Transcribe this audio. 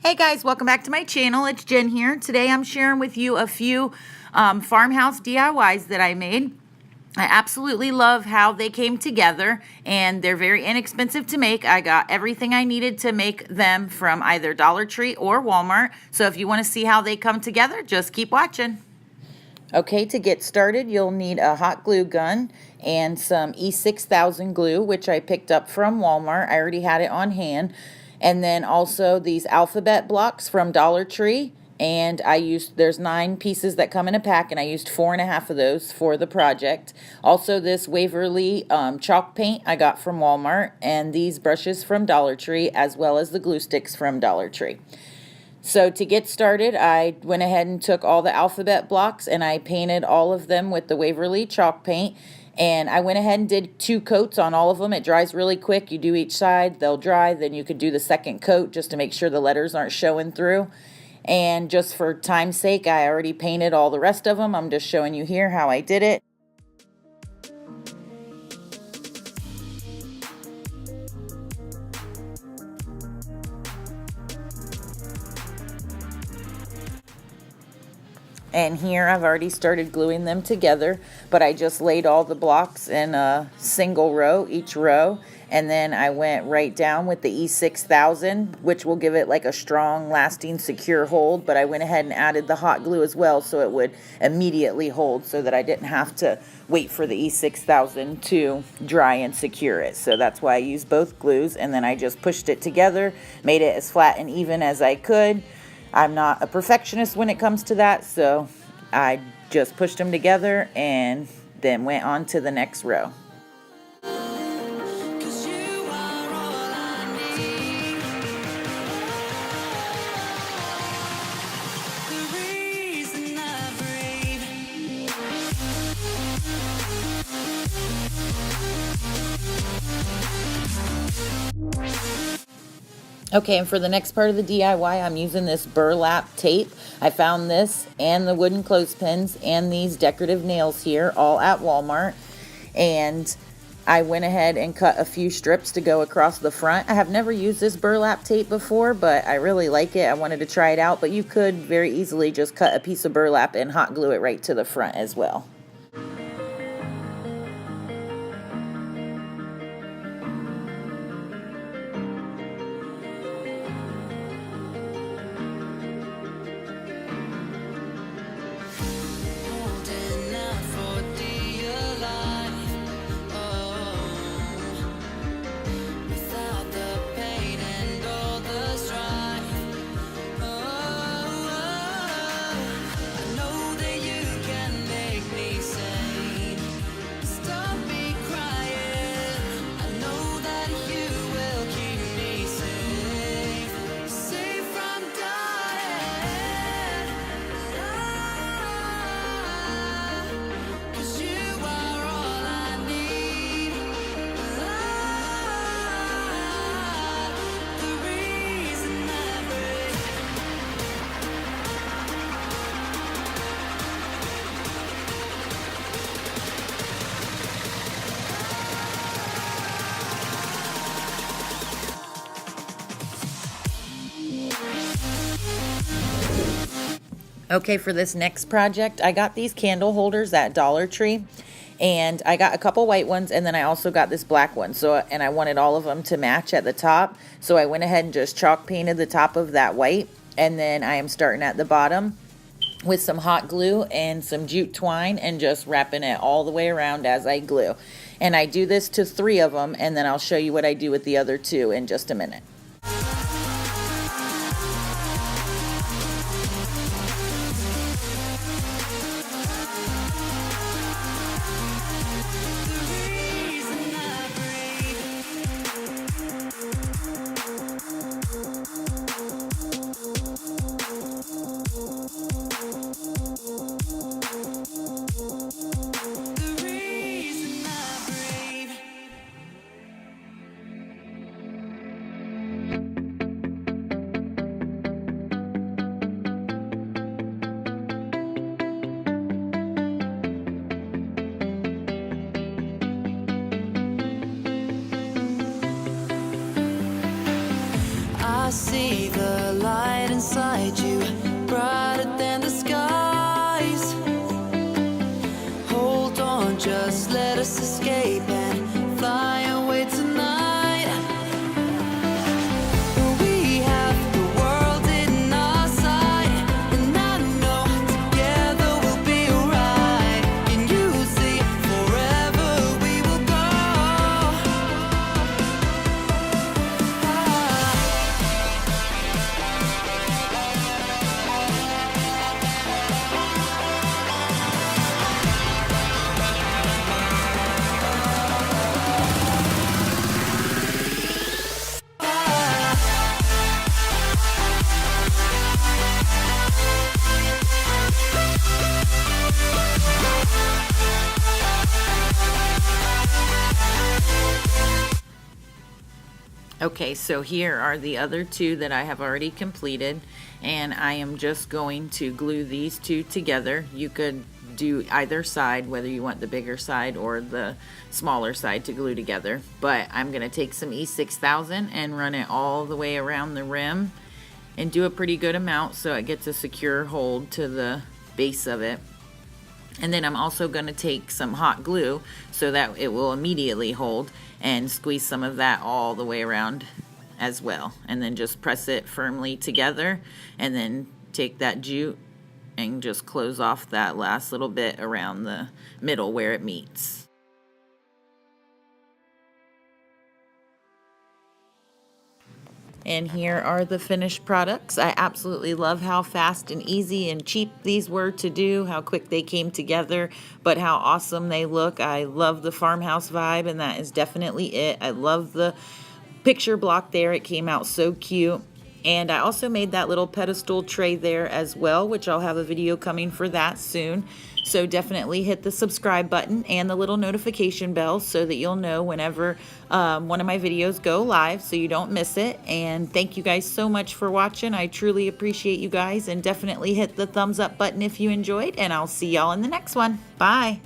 Hey guys, welcome back to my channel. It's Jen here. Today I'm sharing with you a few farmhouse DIYs that I made. I absolutely love how they came together, and they're very inexpensive to make. I got everything I needed to make them from either Dollar Tree or Walmart. So if you want to see how they come together, just keep watching. Okay, to get started, you'll need a hot glue gun and some E6000 glue, which I picked up from Walmart. I already had it on hand. And then also these alphabet blocks from Dollar Tree. And there's 9 pieces that come in a pack, and I used 4.5 of those for the project. Also this Waverly chalk paint I got from Walmart, and these brushes from Dollar Tree, as well as the glue sticks from Dollar Tree. So to get started, I went ahead and took all the alphabet blocks and I painted all of them with the Waverly chalk paint. And I went ahead and did 2 coats on all of them. It dries really quick. You do each side, they'll dry. Then you could do the second coat just to make sure the letters aren't showing through. And just for time's sake, I already painted all the rest of them. I'm just showing you here how I did it. And here I've already started gluing them together, but I just laid all the blocks in a single row, each row, and then I went right down with the E6000, which will give it like a strong, lasting, secure hold, but I went ahead and added the hot glue as well so it would immediately hold, so that I didn't have to wait for the E6000 to dry and secure it. So that's why I used both glues, and then I just pushed it together, made it as flat and even as I could. I'm not a perfectionist when it comes to that, so I just pushed them together and then went on to the next row. Okay, and for the next part of the DIY, I'm using this burlap tape. I found this and the wooden clothespins and these decorative nails here, all at Walmart. And I went ahead and cut a few strips to go across the front. I have never used this burlap tape before, but I really like it. I wanted to try it out, but you could very easily just cut a piece of burlap and hot glue it right to the front as well. Okay, for this next project, I got these candle holders at Dollar Tree, and I got a couple white ones, and then I also got this black one. And I wanted all of them to match at the top, so I went ahead and just chalk painted the top of that white, and then I am starting at the bottom with some hot glue and some jute twine and just wrapping it all the way around as I glue. And I do this to 3 of them, and then I'll show you what I do with the other 2 in just a minute. I see the light inside you, brighter than the skies. Hold on, just let us escape and fly away tonight. We have the world in our sight, and I know together we'll be alright. Can you see forever we will go? Okay, so here are the other two that I have already completed, and I am just going to glue these two together. You could do either side, whether you want the bigger side or the smaller side to glue together, but I'm going to take some E6000 and run it all the way around the rim and do a pretty good amount so it gets a secure hold to the base of it. And then I'm also going to take some hot glue so that it will immediately hold, and squeeze some of that all the way around as well. And then just press it firmly together, and then take that jute and just close off that last little bit around the middle where it meets. And here are the finished products. I absolutely love how fast and easy and cheap these were to do, how quick they came together, but how awesome they look. I love the farmhouse vibe, and that is definitely it. I love the picture block there. It came out so cute. And I also made that little pedestal tray there as well, which I'll have a video coming for that soon. So definitely hit the subscribe button and the little notification bell so that you'll know whenever one of my videos go live so you don't miss it. And thank you guys so much for watching. I truly appreciate you guys, and definitely hit the thumbs up button if you enjoyed, and I'll see y'all in the next one. Bye.